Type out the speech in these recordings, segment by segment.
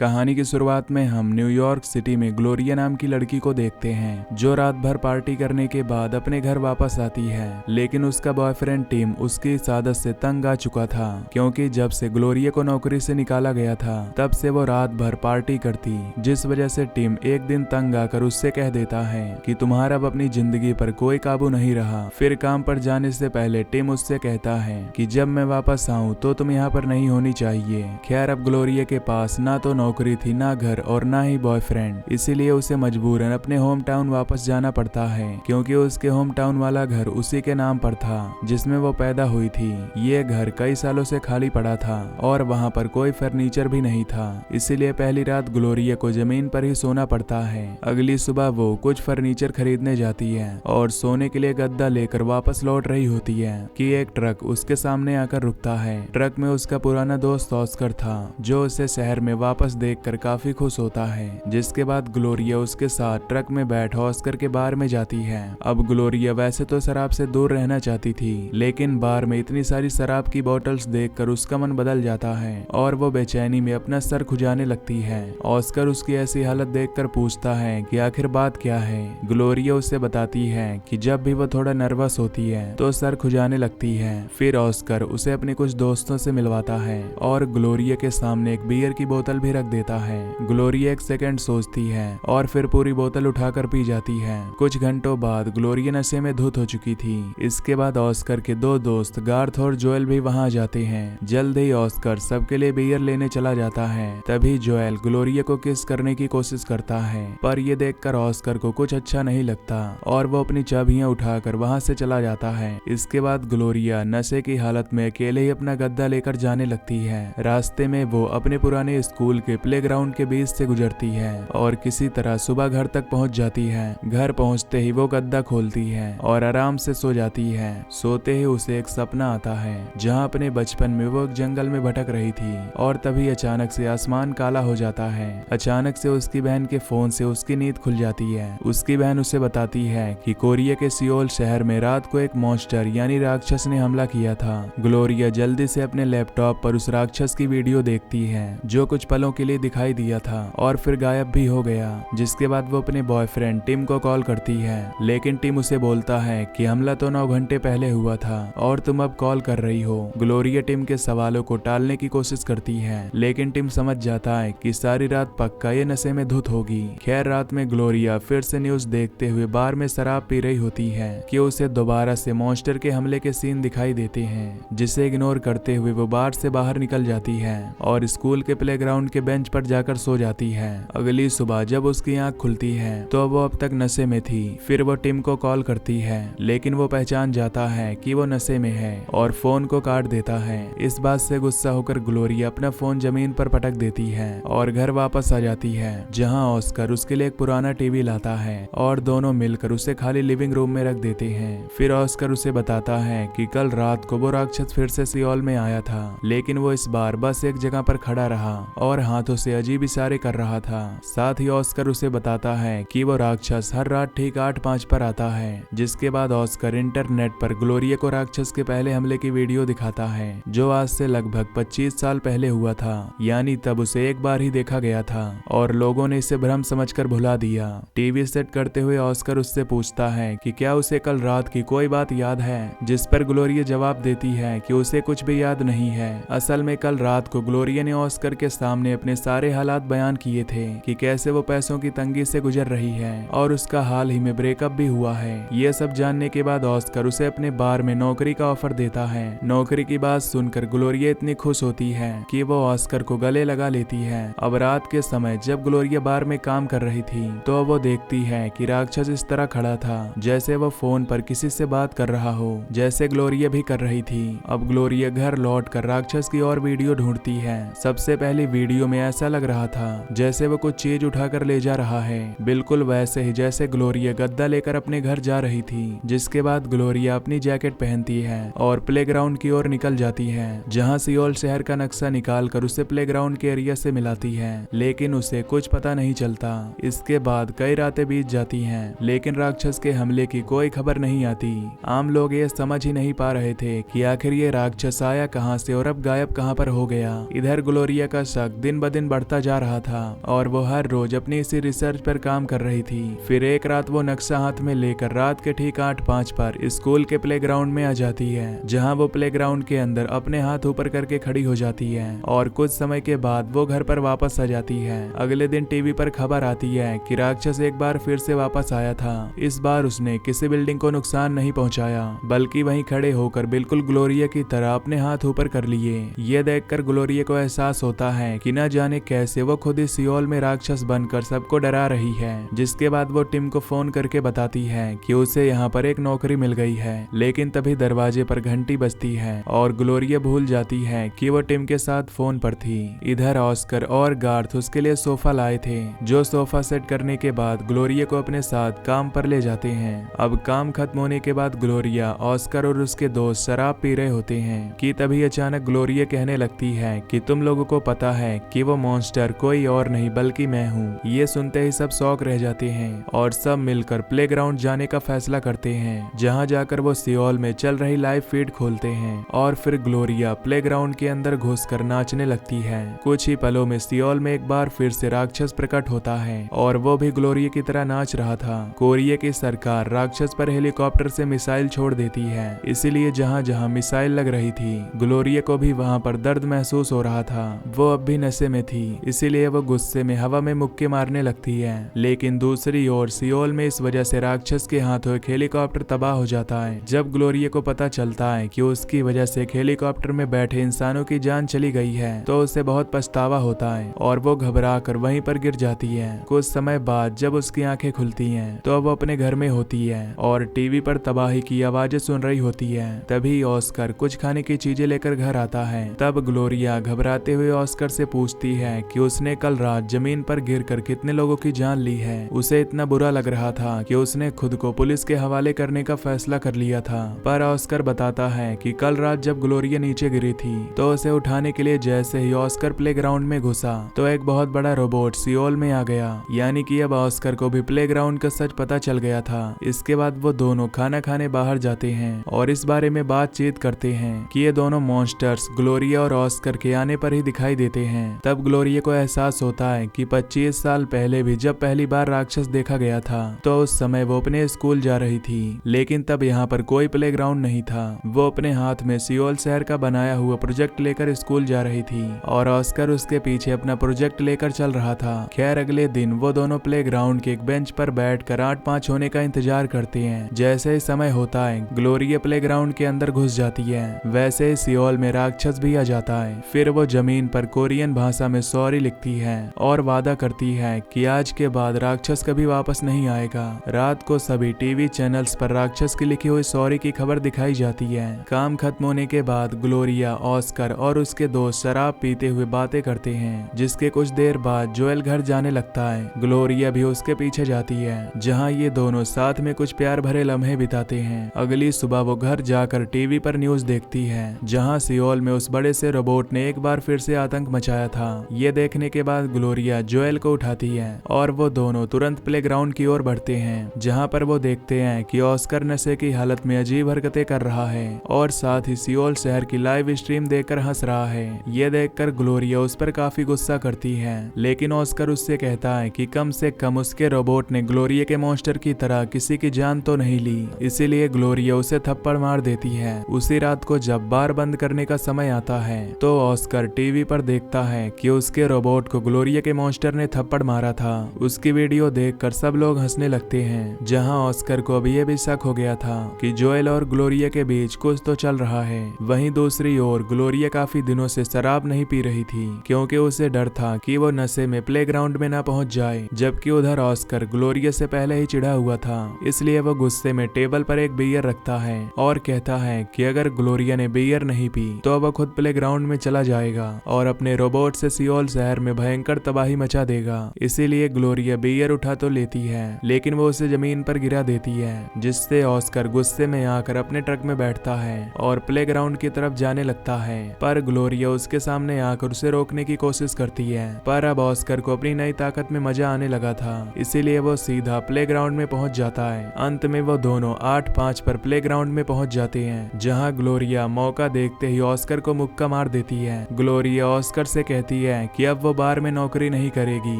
कहानी की शुरुआत में हम न्यूयॉर्क सिटी में ग्लोरिया नाम की लड़की को देखते हैं जो रात भर पार्टी करने के बाद अपने घर वापस आती है। लेकिन उसका बॉयफ्रेंड टिम उसकी इस आदत से तंग आ चुका था, क्योंकि जब से ग्लोरिया को नौकरी से निकाला गया था तब से वो रात भर पार्टी करती, जिस वजह से टिम एक दिन तंग आकर उससे कह देता है कि तुम्हारा अब अपनी जिंदगी पर कोई काबू नहीं रहा। फिर काम पर जाने से पहले टिम उससे कहता है कि जब मैं वापस आऊं तो तुम यहाँ पर नहीं होनी चाहिए। खैर अब ग्लोरिया के पास ना तो नौकरी थी, ना घर और ना ही बॉयफ्रेंड, इसीलिए उसे मजबूरन अपने होम टाउन वापस जाना पड़ता है, क्योंकि उसके होम टाउन वाला घर उसी के नाम पर था जिसमें वो पैदा हुई थी। ये घर कई सालों से खाली पड़ा था और वहाँ पर कोई फर्नीचर भी नहीं था, इसीलिए पहली रात ग्लोरिया को जमीन पर ही सोना पड़ता है। अगली सुबह वो कुछ फर्नीचर खरीदने जाती है और सोने के लिए गद्दा लेकर वापस लौट रही होती है कि एक ट्रक उसके सामने आकर रुकता है। ट्रक में उसका पुराना दोस्त ऑस्कर था, जो उसे शहर में वापस देखकर काफी खुश होता है। जिसके बाद ग्लोरिया उसके साथ ट्रक में बैठ ऑस्कर के बार में जाती है। अब ग्लोरिया वैसे तो शराब से दूर रहना चाहती थी, लेकिन बार में इतनी सारी शराब की बोतल्स देखकर उसका मन बदल जाता है और वो बेचैनी में अपना सर खुजाने लगती है। ऑस्कर उसकी ऐसी हालत देखकर पूछता है कि आखिर बात क्या है। ग्लोरिया उसे बताती है कि जब भी वो थोड़ा नर्वस होती है तो सर खुजाने लगती है। फिर ऑस्कर उसे अपने कुछ दोस्तों से मिलवाता है और ग्लोरिया के सामने एक बियर की बोतल भी रख देता है। ग्लोरिया एक सेकंड सोचती है और फिर पूरी बोतल उठाकर पी जाती है। कुछ घंटों बाद ग्लोरिया नशे में धुत हो चुकी थी। इसके बाद ऑस्कर के दो दोस्त गार्थ और जोएल भी वहां जाते हैं। जल्द ही ऑस्कर सबके लिए बियर लेने चला जाता है। तभी जोएल ग्लोरिया को किस करने की कोशिश करता है, पर ये देखकर ऑस्कर को कुछ अच्छा नहीं लगता और वो अपनी चाबियां उठाकर वहां से चला जाता है। इसके बाद ग्लोरिया नशे की हालत में अकेले ही अपना गद्दा लेकर जाने लगती है। रास्ते में वो अपने पुराने स्कूल के प्लेग्राउंड के बीच से गुजरती है और किसी तरह सुबह घर तक पहुंच जाती है। घर पहुंचते ही वो गद्दा खोलती है और आराम से सो जाती है। सोते ही उसे एक सपना आता है जहां अपने बचपन में वो एक जंगल में भटक रही थी और तभी अचानक से आसमान काला हो जाता है। अचानक से उसकी बहन के फोन से उसकी नींद खुल जाती है। उसकी बहन उसे बताती है कि कोरिया के सियोल शहर में रात को एक मॉन्स्टर यानी राक्षस ने हमला किया था। ग्लोरिया जल्दी से अपने लैपटॉप पर उस राक्षस की वीडियो देखती है जो कुछ पलों के लिए दिखाई दिया था और फिर गायब भी हो गया। जिसके बाद वो अपने बॉयफ्रेंड टिम को कॉल करती है, लेकिन टिम उसे बोलता है कि हमला तो 9 घंटे पहले हुआ था और तुम अब कॉल कर रही हो। ग्लोरिया टिम के सवालों को टालने की कोशिश करती है, लेकिन टिम समझ जाता है कि सारी रात पक्का ये नशे में धुत होगी। खैर रात में ग्लोरिया फिर से न्यूज देखते हुए बार में शराब पी रही होती है कि उसे दोबारा से मॉन्स्टर के हमले के सीन दिखाई देते हैं, जिसे इग्नोर करते हुए वो बार से बाहर निकल जाती है और स्कूल के प्लेग्राउंड के बेंच पर जाकर सो जाती है। अगली सुबह जब उसकी आंख खुलती है तो वो अब तक नशे में थी। फिर वो टिम को कॉल करती है, लेकिन वो पहचान जाता है कि वो नशे में है और फोन को काट देता है। इस बात से गुस्सा होकर ग्लोरिया अपना फोन जमीन पर पटक देती है और घर वापस आ जाती है, जहां ऑस्कर उसके लिए एक पुराना टीवी लाता है और दोनों मिलकर उसे खाली लिविंग रूम में रख देते हैं। फिर ऑस्कर उसे बताता है कि कल रात को वो राक्षस फिर से सियोल में आया था, लेकिन वो इस बार बस एक जगह पर खड़ा रहा और हाथों से अजीब इशारे कर रहा था। साथ ही ऑस्कर उसे बताता है कि वो राक्षस हर रात ठीक 8:05 पर आता है। जिसके बाद ऑस्कर इंटरनेट पर ग्लोरिया को राक्षस के पहले हमले की वीडियो दिखाता है, जो आज से लगभग 25 साल पहले हुआ था, यानी तब उसे एक बार ही देखा गया था और लोगों ने इसे भ्रम समझकर भुला दिया। टीवी सेट करते हुए ऑस्कर उससे पूछता है कि क्या उसे कल रात की कोई बात याद है, जिस पर ग्लोरिया जवाब देती है कि उसे कुछ भी याद नहीं है। असल में कल रात को ग्लोरिया ने ऑस्कर के सामने अपने सारे हालात बयान किए थे कि कैसे वो पैसों की तंगी से गुजर रही है और उसका हाल ही में ब्रेकअप भी हुआ है। ये सब जानने के बाद ऑस्कर उसे अपने बार में नौकरी का ऑफर देता है। नौकरी की बात सुनकर ग्लोरिया इतनी खुश होती है कि वो ऑस्कर को गले लगा लेती है। अब रात के समय जब ग्लोरिया बार में काम कर रही थी तो वो देखती है कि राक्षस इस तरह खड़ा था जैसे वो फोन पर किसी से बात कर रहा हो, जैसे ग्लोरिया भी कर रही थी। अब ग्लोरिया घर लौटकर राक्षस की और वीडियो ढूंढती है। सबसे पहली वीडियो में ऐसा लग रहा था जैसे वो कुछ चीज उठाकर ले जा रहा है, बिल्कुल वैसे ही जैसे ग्लोरिया गद्दा लेकर अपने घर जा रही थी। जिसके बाद ग्लोरिया अपनी जैकेट पहनती है और प्लेग्राउंड की ओर निकल जाती है, जहां सियोल शहर का नक्शा निकालकर उसे प्लेग्राउंड के एरिया से मिलाती है, लेकिन उसे कुछ पता नहीं चलता। इसके बाद कई रातें बीत जाती हैं, लेकिन राक्षस के हमले की कोई खबर नहीं आती। आम लोग ये समझ ही नहीं पा रहे थे कि आखिर ये राक्षस आया कहां से और अब गायब कहां पर हो गया। इधर ग्लोरिया का शक दिन ब दिन बढ़ता जा रहा था और वो हर रोज अपनी इसी रिसर्च पर काम कर रही थी। फिर एक रात वो नक्शा हाथ में लेकर रात के ठीक 8:05 पर स्कूल के प्लेग्राउंड में आ जाती है, जहाँ वो प्लेग्राउंड के अंदर अपने हाथ ऊपर करके खड़ी हो जाती है और कुछ समय के बाद वो घर पर वापस आ जाती है। अगले दिन टीवी पर खबर आती है कि राक्षस एक बार फिर से वापस आया था। इस बार उसने किसी बिल्डिंग को नुकसान नहीं पहुंचाया, बल्कि वहीं खड़े होकर बिल्कुल ग्लोरिया की तरह अपने हाथ ऊपर कर लिए। ये देखकर ग्लोरिया को एहसास होता है कि न जाने कैसे वो खुद ही सियोल में राक्षस बनकर सबको डरा रही है। जिसके बाद वो टिम को फोन करके बताती है कि उसे यहाँ पर एक नौकरी मिल गई है। लेकिन तभी दरवाजे पर घंटी बजती है और ग्लोरिया भूल जाती है कि वो टिम के साथ फोन पर थी। इधर ऑस्कर और गार्थ उसके लिए सोफा लाए थे, जो सोफा सेट करने के बाद ग्लोरिया को अपने साथ काम पर ले जाते हैं। अब काम खत्म होने के बाद ग्लोरिया, ऑस्कर और उसके दोस्त शराब पी रहे होते हैं कि तभी अचानक ग्लोरिया कहने लगती है कि तुम लोगों को पता है कि वो मॉन्स्टर कोई और नहीं बल्कि मैं हूँ। ये सुनते ही सब शॉक रह जाते हैं और सब मिलकर प्लेग्राउंड जाने का फैसला करते हैं, जहाँ जाकर वो सियोल में चल रही लाइव फीड खोलते हैं और फिर ग्लोरिया प्लेग्राउंड के अंदर घुसकर नाचने लगती है। कुछ ही पलों में सियोल में एक बार फिर से राक्षस प्रकट होता है और वो भी ग्लोरिया की तरह नाच रहा था। कोरिया की सरकार राक्षस पर हेलीकॉप्टर से मिसाइल छोड़ देती है, इसीलिए जहाँ जहाँ मिसाइल लग रही थी ग्लोरिया को भी वहाँ पर दर्द महसूस हो रहा था। वो अब भी नशे में थी, इसीलिए वो गुस्से में हवा में मुक्के मारने लगती है। लेकिन दूसरी ओर सियोल में इस वजह से राक्षस के हाथों एक हेलीकॉप्टर तबाह हो जाता है। जब ग्लोरिया को पता चलता है कि उसकी वजह से हेलीकॉप्टर में बैठे इंसानों की जान चली गई है तो उसे बहुत पछतावा होता है और वो घबरा कर वहीं पर गिर जाती है। कुछ समय बाद जब उसकी आंखें खुलती हैं तो वो अपने घर में होती है और टीवी पर तबाही की आवाजें सुन रही होती है। तभी ऑस्कर कुछ खाने की चीजें लेकर घर आता है। तब ग्लोरिया घबराते हुए ऑस्कर से पूछती है कि उसने कल रात जमीन पर गिरकर कितने लोगों की जान ली है। उसे इतना बुरा लग रहा था कि उसने खुद को पुलिस के हवाले करने का फैसला कर लिया था। पर ऑस्कर बताता है कि कल रात जब ग्लोरिया नीचे गिरी थी तो उसे उठाने के लिए जैसे ही ऑस्कर प्लेग्राउंड में घुसा तो एक बहुत बड़ा रोबोट सियोल में आ गया। यानी कि अब ऑस्कर को भी प्लेग्राउंड का सच पता चल गया था। इसके बाद वो दोनों खाना खाने बाहर जाते हैं और इस बारे में बातचीत करते हैं कि ये दोनों मॉन्स्टर्स ग्लोरिया और ऑस्कर के आने पर ही दिखाई देते हैं। तब ग्लोरिया को एहसास होता है कि 25 साल पहले भी जब पहली बार राक्षस देखा गया था तो उस समय वो अपने स्कूल जा रही थी, लेकिन तब यहाँ पर कोई प्लेग्राउंड नहीं था। वो अपने हाथ में सियोल शहर का बनाया हुआ प्रोजेक्ट लेकर स्कूल जा रही थी और ऑस्कर उसके पीछे अपना प्रोजेक्ट लेकर चल रहा था। खैर अगले दिन वो दोनों प्लेग्राउंड के एक बेंच पर बैठकर 8:05 होने का इंतजार करते हैं। जैसे ही समय होता है ग्लोरिया प्लेग्राउंड के अंदर घुस जाती है, वैसे ही सियोल में राक्षस भी आ जाता है। फिर वो जमीन पर कोरियन भाषा में सॉरी लिखती है और वादा करती है कि आज के बाद राक्षस कभी वापस नहीं आएगा। रात को सभी टीवी चैनल्स पर राक्षस की लिखी हुई सॉरी की खबर दिखाई जाती है। काम खत्म होने के बाद ग्लोरिया, ऑस्कर और उसके दोस्त शराब पीते हुए बातें करते हैं। जिसके कुछ देर बाद जोएल घर जाने लगता है। ग्लोरिया भी उसके पीछे जाती है, जहां ये दोनों साथ में कुछ प्यार भरे लम्हे बिताते हैं। अगली सुबह वो घर जाकर टीवी पर न्यूज देखती है, जहां सियोल में उस बड़े से रोबोट ने एक बार फिर से आतंक मचाया था। ये देखने के बाद ग्लोरिया जोएल को उठाती है और वो दोनों तुरंत प्लेग्राउंड की ओर बढ़ते हैं, जहां पर वो देखते हैं कि ऑस्कर नशे की हालत में अजीब हरकतें कर रहा है और साथ ही सियोल शहर की लाइव स्ट्रीम देखकर हंस रहा है। ये देखकर ग्लोरिया उस पर काफी गुस्सा करती है, लेकिन ऑस्कर उससे कहता है कि कम से कम उसके रोबोट ने ग्लोरिया के मॉन्स्टर की तरह किसी की जान तो नहीं ली, इसीलिए ग्लोरिया उसे थप्पड़ मार देती है। उसी रात को जब बार बंद करने का समय आता है तो ऑस्कर टीवी पर देखता है कि उसके रोबोट को ग्लोरिया के मॉन्स्टर ने थप्पड़ मारा था। उसकी वीडियो देखकर सब लोग हंसने लगते हैं, जहां ऑस्कर को अभी ये भी शक हो गया था कि जोएल और ग्लोरिया के बीच कुछ तो चल रहा है। वहीं दूसरी ओर ग्लोरिया काफी दिनों से शराब नहीं पी रही थी, क्योंकि उसे डर था कि वो नशे में प्लेग्राउंड में ना पहुंच जाए। जबकि उधर ऑस्कर ग्लोरिया से पहले ही चिढ़ा हुआ था, इसलिए वो गुस्से में टेबल पर एक बियर रखता है और कहता है कि अगर ग्लोरिया ने बियर नहीं पी तो वो खुद प्लेग्राउंड में चला जाएगा और अपने रोबोट से सियोल शहर में भयंकर तबाही मचा देगा। इसीलिए ग्लोरिया बियर उठा तो लेती है, लेकिन वो उसे जमीन पर गिरा देती है, जिससे ऑस्कर गुस्से में आकर अपने ट्रक में बैठता है और प्लेग्राउंड की तरफ जाने लगता है। पर ग्लोरिया उसके सामने आकर उसे रोकने की कोशिश करती है, पर अब ऑस्कर को अपनी नई ताकत में मजा आने लगा था, इसीलिए वो सीधा प्लेग्राउंड में पहुंच जाता है। अंत में वो दोनों 8:05 पर प्लेग्राउंड में पहुंच जाते हैं, जहां ग्लोरिया मौका देखते ही ऑस्कर को मुक्का मार देती है। ग्लोरिया ऑस्कर से कहती कहती है कि अब वो बार में नौकरी नहीं करेगी,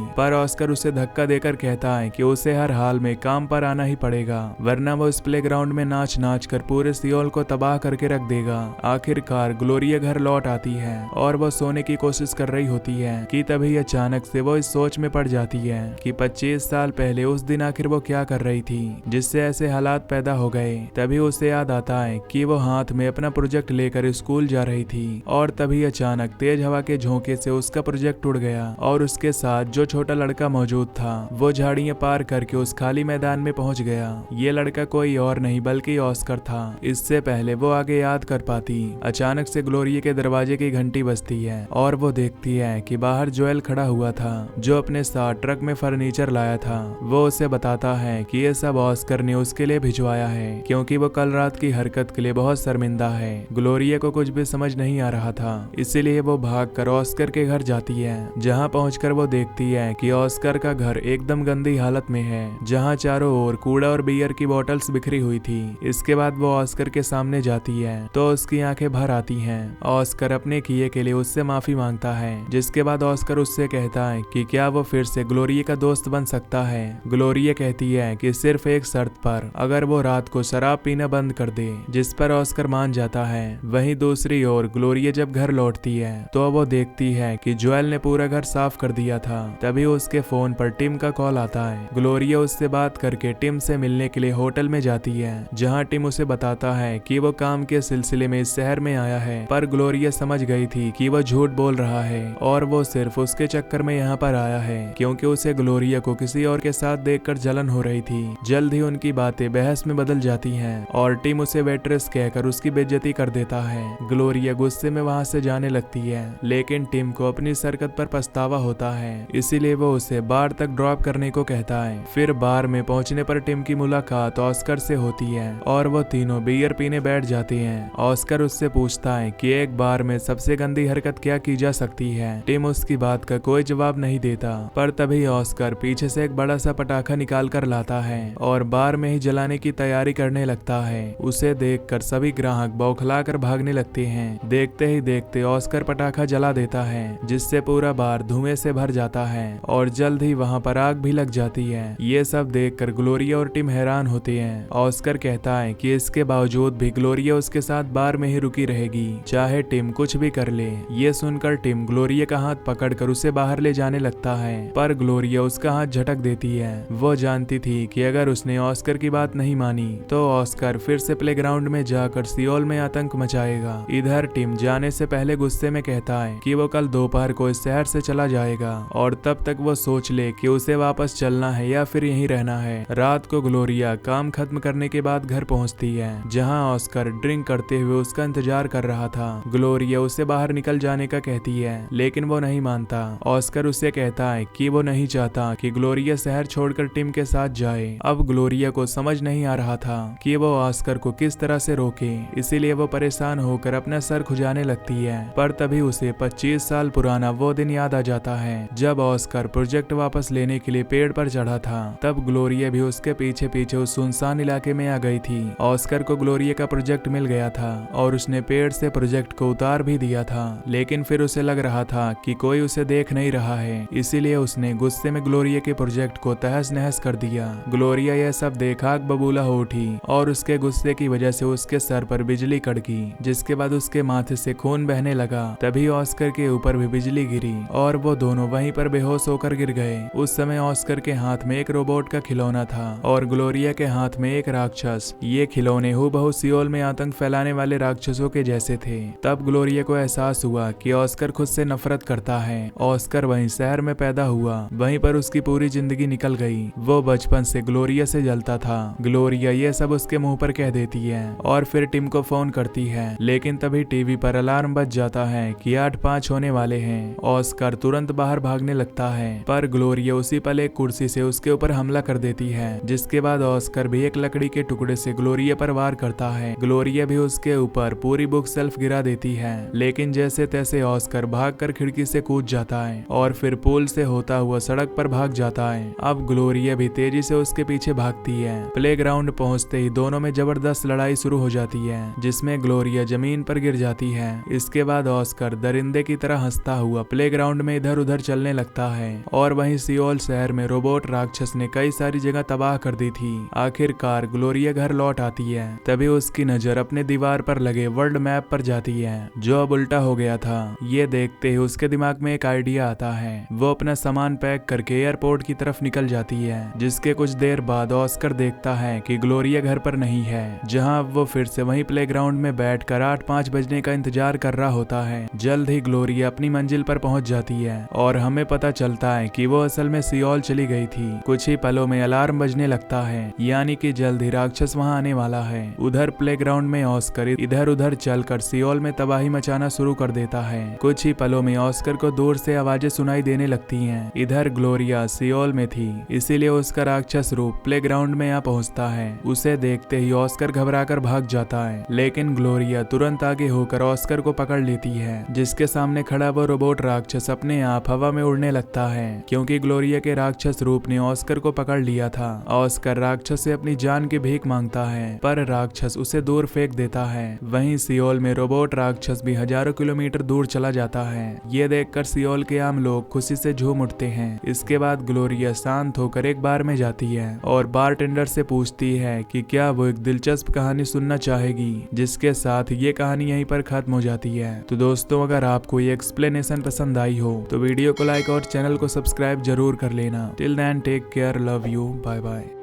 पर ऑस्कर उसे धक्का देकर कहता है कि उसे हर हाल में काम पर आना ही पड़ेगा, वरना वो इस प्लेग्राउंड में नाच नाच कर पूरे सियोल को तबाह करके रख देगा। आखिरकार ग्लोरिया घर लौट आती है और वो सोने की कोशिश कर रही होती है कि तभी अचानक से वो इस सोच में पड़ जाती है कि 25 साल पहले उस दिन आखिर वो क्या कर रही थी जिससे ऐसे हालात पैदा हो गए। तभी उसे याद आता है कि वो हाथ में अपना प्रोजेक्ट लेकर स्कूल जा रही थी और तभी अचानक तेज हवा के झोंके से उसका प्रोजेक्ट उड़ गया और उसके साथ जो छोटा लड़का मौजूद था वो झाड़ियां पार करके उस खाली मैदान में पहुंच गया। ये लड़का कोई और नहीं बल्कि ऑस्कर था। इससे पहले वो आगे याद कर पाती, अचानक से ग्लोरिया के दरवाजे की घंटी बजती है और वो देखती है कि बाहर जोएल खड़ा हुआ था जो अपने साथ ट्रक में फर्नीचर लाया था। वो उसे बताता है कि ये सब ऑस्कर ने उसके लिए भिजवाया है क्योंकि वो कल रात की हरकत के लिए बहुत शर्मिंदा है। ग्लोरिया को कुछ भी समझ नहीं आ रहा था, इसीलिए वो भागकर ऑस्कर के घर जाती है। जहाँ पहुंचकर वो देखती है कि ऑस्कर का घर एकदम गंदी हालत में है, जहाँ चारों ओर कूड़ा और बियर की बोतल्स बिखरी हुई थी। इसके बाद वो ऑस्कर के सामने जाती है तो उसकी आंखें भर आती हैं। ऑस्कर अपने किए के लिए उससे माफी मांगता है, जिसके बाद ऑस्कर उससे कहता है कि क्या वो फिर से ग्लोरिया का दोस्त बन सकता है। ग्लोरिया कहती है कि सिर्फ एक शर्त पर, अगर वो रात को शराब पीना बंद कर दे, जिस पर ऑस्कर मान जाता है। वहीं दूसरी ओर ग्लोरिया जब घर लौटती है तो वो देखती है कि जोएल ने पूरा घर साफ कर दिया था। तभी उसके फोन पर टिम का कॉल आता है। ग्लोरिया उससे बात करके टिम से मिलने के लिए होटल में जाती है, जहां टिम उसे बताता है कि वो काम के सिलसिले में इस शहर में आया है, पर ग्लोरिया समझ गई थी कि वो झूठ बोल रहा है और वो सिर्फ उसके चक्कर में यहाँ पर आया है क्योंकि उसे ग्लोरिया को किसी और के साथ देखकर जलन हो रही थी। जल्द ही उनकी बातें बहस में बदल जाती हैं और टिम उसे वेट्रेस कहकर उसकी बेइज्जती कर देता है। ग्लोरिया गुस्से में वहां से जाने लगती है, लेकिन टिम को अपनी हरकत पर पछतावा होता है, इसीलिए वो उसे बार तक ड्रॉप करने को कहता है। फिर बार में पहुंचने पर टिम की मुलाकात ऑस्कर से होती है और वो तीनों बियर पीने बैठ जाते हैं। ऑस्कर उससे पूछता है कि एक बार में सबसे गंदी हरकत क्या की जा सकती है। टिम उसकी बात का कोई जवाब नहीं देता, पर तभी ऑस्कर पीछे से एक बड़ा सा पटाखा निकाल कर लाता है और बार में ही जलाने की तैयारी करने लगता है। उसे देखकर सभी ग्राहक बौखला कर भागने लगते हैं। देखते ही देखते ऑस्कर पटाखा जला देता है, जिससे पूरा बार धुएं से भर जाता है और जल्द ही वहां पर आग भी लग जाती है। ये सब देखकर ग्लोरिया और टिम हैरान होते हैं। ऑस्कर कहता है कि इसके बावजूद भी ग्लोरिया उसके साथ बार में ही रुकी रहेगी, चाहे टिम कुछ भी कर ले। ये सुनकर टिम ग्लोरिया का हाथ पकड़कर उसे बाहर ले जाने लगता है, पर ग्लोरिया उसका हाथ झटक देती है। वो जानती थी कि अगर उसने ऑस्कर की बात नहीं मानी तो ऑस्कर फिर से प्लेग्राउंड में जाकर सियोल में आतंक मचाएगा। इधर टिम जाने से पहले गुस्से में कहता है कि वो कल दोपहर को इस शहर से चला जाएगा और तब तक वो सोच ले कि उसे वापस चलना है या फिर यहीं रहना है। रात को ग्लोरिया काम खत्म करने के बाद घर पहुंचती है, जहां ऑस्कर ड्रिंक करते हुए उसका इंतजार कर रहा था। ग्लोरिया उसे बाहर निकल जाने का कहती है, लेकिन वो नहीं मानता। ऑस्कर उसे कहता है कि वो नहीं चाहता कि ग्लोरिया शहर छोड़कर टिम के साथ जाए। अब ग्लोरिया को समझ नहीं आ रहा था कि वो ऑस्कर को किस तरह से रोके, इसीलिए वो परेशान होकर अपना सर खुजाने लगती है। पर तभी उसे 25 साल पुराना वो दिन याद आ जाता है जब ऑस्कर प्रोजेक्ट वापस लेने के लिए पेड़ पर चढ़ा था। तब ग्लोरिया भी उसके पीछे पीछे उस सुनसान इलाके में आ गई थी। ऑस्कर को ग्लोरिया का प्रोजेक्ट मिल गया था और उसने पेड़ से प्रोजेक्ट को उतार भी दिया था, लेकिन फिर उसे लग रहा था कि कोई उसे देख नहीं रहा है, इसीलिए उसने गुस्से में ग्लोरिया के प्रोजेक्ट को तहस नहस कर दिया। ग्लोरिया यह सब देख आग बबूला हो उठी और उसके गुस्से की वजह से उसके सर पर बिजली कड़की, जिसके बाद उसके माथे से खून बहने लगा। तभी ऑस्कर के ऊपर भी बिजली गिरी और वो दोनों वहीं पर बेहोश होकर गिर गए। उस समय ऑस्कर के हाथ में एक रोबोट का खिलौना था और ग्लोरिया के हाथ में एक राक्षस। ये खिलौने हूबहू सियोल में आतंक फैलाने वाले राक्षसों के जैसे थे। तब ग्लोरिया को एहसास हुआ कि ऑस्कर खुद से नफरत करता है। ऑस्कर वहीं शहर में पैदा हुआ, वहीं पर उसकी पूरी जिंदगी निकल गई। वो बचपन से ग्लोरिया से जलता था। ग्लोरिया ये सब उसके मुंह पर कह देती है और फिर टिम को फोन करती है, लेकिन तभी टीवी पर अलार्म बज जाता है कि 8:05 होने वाले हैं। ऑस्कर तुरंत बाहर भागने लगता है, पर ग्लोरिया उसी पल एक कुर्सी से उसके ऊपर हमला कर देती है, जिसके बाद ऑस्कर भी एक लकड़ी के टुकड़े से ग्लोरिया पर वार करता है। ग्लोरिया भी उसके ऊपर पूरी बुक सेल्फ गिरा देती है, लेकिन जैसे तैसे ऑस्कर भागकर खिड़की से कूद जाता है और फिर पुल से होता हुआ सड़क पर भाग जाता है। अब ग्लोरिया भी तेजी से उसके पीछे भागती है। प्लेग्राउंड पहुंचते ही दोनों में जबरदस्त लड़ाई शुरू हो जाती है, जिसमें ग्लोरिया जमीन पर गिर जाती है। इसके बाद ऑस्कर दरिंदे की तरह हंसता हंसता हुआ प्लेग्राउंड में इधर उधर चलने लगता है। और वहीं सियोल शहर में रोबोट राक्षस ने कई सारी जगह तबाह कर दी थी। आखिरकार ग्लोरिया घर लौट आती है। तभी उसकी नजर अपने दीवार पर लगे वर्ल्ड मैप पर जाती है, जो अब उल्टा हो गया था। ये देखते ही उसके दिमाग में एक आइडिया आता है। वो अपना सामान पैक करके एयरपोर्ट की तरफ निकल जाती है। जिसके कुछ देर बाद ऑस्कर देखता है कि ग्लोरिया घर पर नहीं है, जहां अब वो फिर से वहीं प्लेग्राउंड में बैठकर 8-5 बजने का इंतजार कर रहा होता है। जल्द ही ग्लोरिया अपनी मंजिल पर पहुंच जाती है और हमें पता चलता है कि वो असल में सियोल चली गई थी। कुछ ही पलों में अलार्म बजने लगता है, यानी कि जल्द ही राक्षस वहां आने वाला है। उधर प्लेग्राउंड में ऑस्कर इधर उधर चलकर सियोल में तबाही मचाना शुरू कर देता है। कुछ ही पलों में ऑस्कर को दूर से आवाजें सुनाई देने लगती हैं। इधर ग्लोरिया सियोल में थी, इसीलिए उसका राक्षस रूप प्लेग्राउंड में यहाँ पहुंचता है। उसे देखते ही ऑस्कर घबराकर भाग जाता है, लेकिन ग्लोरिया तुरंत आगे होकर ऑस्कर को पकड़ लेती है, जिसके सामने खड़ा वो रोबोट राक्षस अपने आप हवा में उड़ने लगता है, क्योंकि ग्लोरिया के राक्षस रूप ने ऑस्कर को पकड़ लिया था। ऑस्कर राक्षस से अपनी जान की भीख मांगता है, पर राक्षस उसे दूर फेंक देता है। वहीं सियोल में रोबोट राक्षस भी हजारों किलोमीटर दूर चला जाता है। ये देखकर सियोल के आम लोग खुशी से झूम उठते हैं। इसके बाद ग्लोरिया शांत होकर एक बार में जाती है और बारटेंडर से पूछती है कि क्या वो एक दिलचस्प कहानी सुनना चाहेगी, जिसके साथ ये कहानी यहीं पर खत्म हो जाती है। तो दोस्तों, अगर आपको ये एक्सप्लेनेशन पसंद आई हो तो वीडियो को लाइक और चैनल को सब्सक्राइब जरूर कर लेना। Till then take care, love you, bye bye.